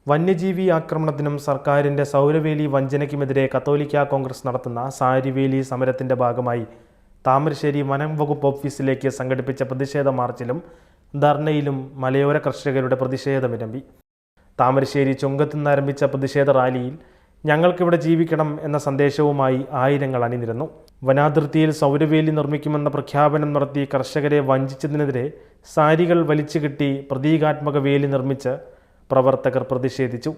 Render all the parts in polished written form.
വന്യജീവി ആക്രമണത്തിനും സർക്കാരിൻ്റെ സൗരവേലി വഞ്ചനയ്ക്കുമെതിരെ കത്തോലിക്ക കോൺഗ്രസ് നടത്തുന്ന സാരിവേലി സമരത്തിൻ്റെ ഭാഗമായി താമരശ്ശേരി വനം വകുപ്പ് ഓഫീസിലേക്ക് സംഘടിപ്പിച്ച പ്രതിഷേധ മാർച്ചിലും ധർണയിലും മലയോര കർഷകരുടെ പ്രതിഷേധമിരമ്പി. താമരശ്ശേരി ചുങ്കത്തുനിന്ന് ആരംഭിച്ച പ്രതിഷേധ റാലിയിൽ ഞങ്ങൾക്കിവിടെ ജീവിക്കണം എന്ന സന്ദേശവുമായി ആയിരങ്ങൾ അണിനിരന്നു. വനാതിർത്തിയിൽ സൗരവേലി നിർമ്മിക്കുമെന്ന പ്രഖ്യാപനം നടത്തി കർഷകരെ വഞ്ചിച്ചതിനെതിരെ സാരികൾ വലിച്ചുകെട്ടി പ്രതീകാത്മക വേലി നിർമ്മിച്ച് പ്രവർത്തകർ പ്രതിഷേധിച്ചു.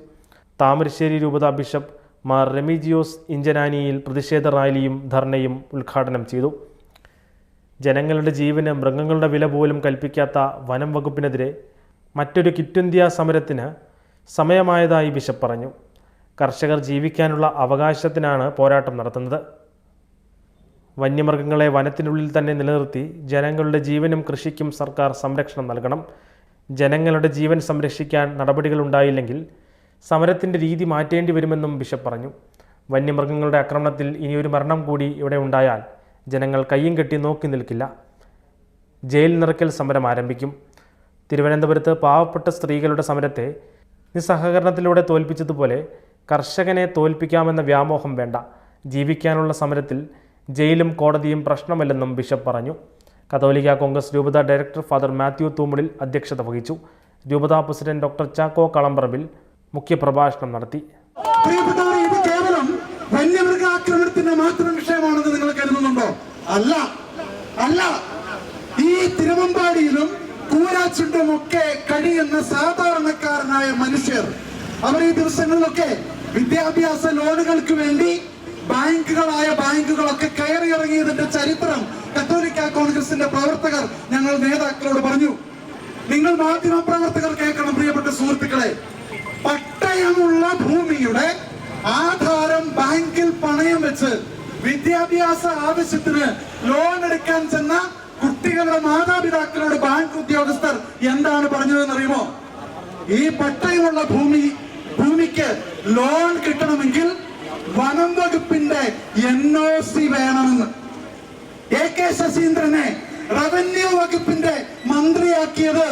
താമരശ്ശേരി രൂപതാ ബിഷപ്പ് മാർ റെമിജിയോസ് ഇഞ്ചനാനിയിൽ പ്രതിഷേധ റാലിയും ധർണയും ഉദ്ഘാടനം ചെയ്തു. ജനങ്ങളുടെ ജീവന് മൃഗങ്ങളുടെ വില പോലും കൽപ്പിക്കാത്ത വനം വകുപ്പിനെതിരെ മറ്റൊരു ക്വിറ്റ് ഇന്ത്യ സമരത്തിന് സമയമായതായി ബിഷപ്പ് പറഞ്ഞു. കർഷകർ ജീവിക്കാനുള്ള അവകാശത്തിനാണ് പോരാട്ടം നടത്തുന്നത്. വന്യമൃഗങ്ങളെ വനത്തിനുള്ളിൽ തന്നെ നിലനിർത്തി ജനങ്ങളുടെ ജീവനും കൃഷിക്കും സർക്കാർ സംരക്ഷണം നൽകണം. ജനങ്ങളുടെ ജീവൻ സംരക്ഷിക്കാൻ നടപടികളുണ്ടായില്ലെങ്കിൽ സമരത്തിൻ്റെ രീതി മാറ്റേണ്ടി വരുമെന്നും ബിഷപ്പ് പറഞ്ഞു. വന്യമൃഗങ്ങളുടെ ആക്രമണത്തിൽ ഇനിയൊരു മരണം കൂടി ഇവിടെ ഉണ്ടായാൽ ജനങ്ങൾ കയ്യും കെട്ടി നോക്കി നിൽക്കില്ല. ജയിൽ നിറയ്ക്കൽ സമരം ആരംഭിക്കും. തിരുവനന്തപുരത്ത് പാവപ്പെട്ട സ്ത്രീകളുടെ സമരത്തെ നിസ്സഹകരണത്തിലൂടെ തോൽപ്പിച്ചതുപോലെ കർഷകനെ തോൽപ്പിക്കാമെന്ന വ്യാമോഹം വേണ്ട. ജീവിക്കാനുള്ള സമരത്തിൽ ജയിലും കോടതിയും പ്രശ്നമല്ലെന്നും ബിഷപ്പ് പറഞ്ഞു. കത്തോലിക്ക കോൺഗ്രസ് രൂപതാ ഡയറക്ടർ ഫാദർ മാത്യു തൂമുടിൽ അധ്യക്ഷത വഹിച്ചു. രൂപതാ പ്രസിഡന്റ് ഡോക്ടർ ചാക്കോ കളമ്പറമ്പിൽ മുഖ്യപ്രഭാഷണം നടത്തി. ഇത് കേവലം വന്യമൃഗാക്രമണത്തിന്റെ മാത്രം വിഷയമാണെന്ന് നിങ്ങൾ കരുതുന്നുണ്ടോ? അല്ല അല്ല. ഈ തിരുവമ്പാടിയിലും കൂരാച്ചുണ്ടും ഒക്കെ കഴിയുന്ന സാധാരണക്കാരനായ മനുഷ്യർ അവർ ഈ ദിവസങ്ങളിലൊക്കെ വിദ്യാഭ്യാസ ലോണുകൾക്ക് വേണ്ടി ബാങ്കുകളൊക്കെ കയറിയിറങ്ങിയതിന്റെ ചരിത്രം കത്തോലിക്ക കോൺഗ്രസിന്റെ പ്രവർത്തകർ ഞങ്ങൾ നേതാക്കളോട് പറഞ്ഞു. നിങ്ങൾ മാധ്യമ പ്രവർത്തകർ കേൾക്കണം പ്രിയപ്പെട്ട സുഹൃത്തുക്കളെ. പട്ടയമുള്ള ഭൂമിയുടെ ആധാരം ബാങ്കിൽ പണയം വെച്ച് വിദ്യാഭ്യാസ ആവശ്യത്തിന് ലോൺ എടുക്കാൻ ചെന്ന കുട്ടികളുടെ മാതാപിതാക്കളോട് ബാങ്ക് ഉദ്യോഗസ്ഥർ എന്താണ് പറഞ്ഞതെന്നറിയുമോ? ഈ പട്ടയമുള്ള ഭൂമിക്ക് ലോൺ കിട്ടണമെങ്കിൽ വനം വകുപ്പിന്റെ NOC വേണമെന്ന്. AK ശശീന്ദ്രനെ റവന്യൂ വകുപ്പിന്റെ മന്ത്രിയാക്കിയത്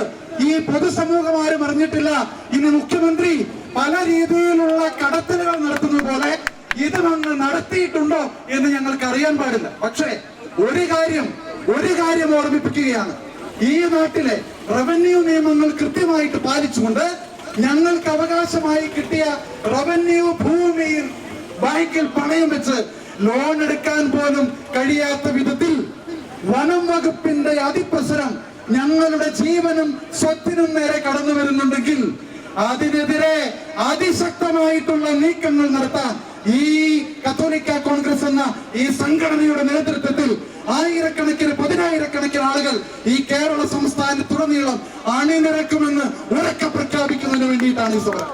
ഈ പൊതുസമൂഹം ആരും അറിഞ്ഞിട്ടില്ല. ഇനി മുഖ്യമന്ത്രി പല രീതിയിലുള്ള കടത്തലുകൾ നടത്തുന്നത് പോലെ ഇത് നടത്തിയിട്ടുണ്ടോ എന്ന് ഞങ്ങൾക്ക് അറിയാൻ പാടില്ല. പക്ഷേ ഒരു കാര്യം ഓർമ്മിപ്പിക്കുകയാണ്. ഈ നാട്ടിലെ റവന്യൂ നിയമങ്ങൾ കൃത്യമായിട്ട് പാലിച്ചുകൊണ്ട് ഞങ്ങൾക്ക് അവകാശമായി കിട്ടിയ റവന്യൂ ഭൂമിയിൽ ബാങ്കിൽ പണയം വെച്ച് ലോൺ എടുക്കാൻ പോലും കഴിയാത്ത വിധത്തിൽ വനം വകുപ്പിന്റെ അതിപ്രസരം ഞങ്ങളുടെ ജീവനും സ്വത്തിനും നേരെ കടന്നു വരുന്നുണ്ടെങ്കിൽ അതിനെതിരെ അതിശക്തമായിട്ടുള്ള നീക്കങ്ങൾ നടത്താൻ ഈ കത്തോലിക്ക കോൺഗ്രസ് എന്ന ഈ സംഘടനയുടെ നേതൃത്വത്തിൽ പതിനായിരക്കണക്കിന് ആളുകൾ ഈ കേരള സംസ്ഥാനത്തുടനീളം അണിനിരക്കുമെന്ന് ഉറക്കെ പ്രഖ്യാപിക്കുന്നതിന് വേണ്ടിയിട്ടാണ് ഈ സമരം.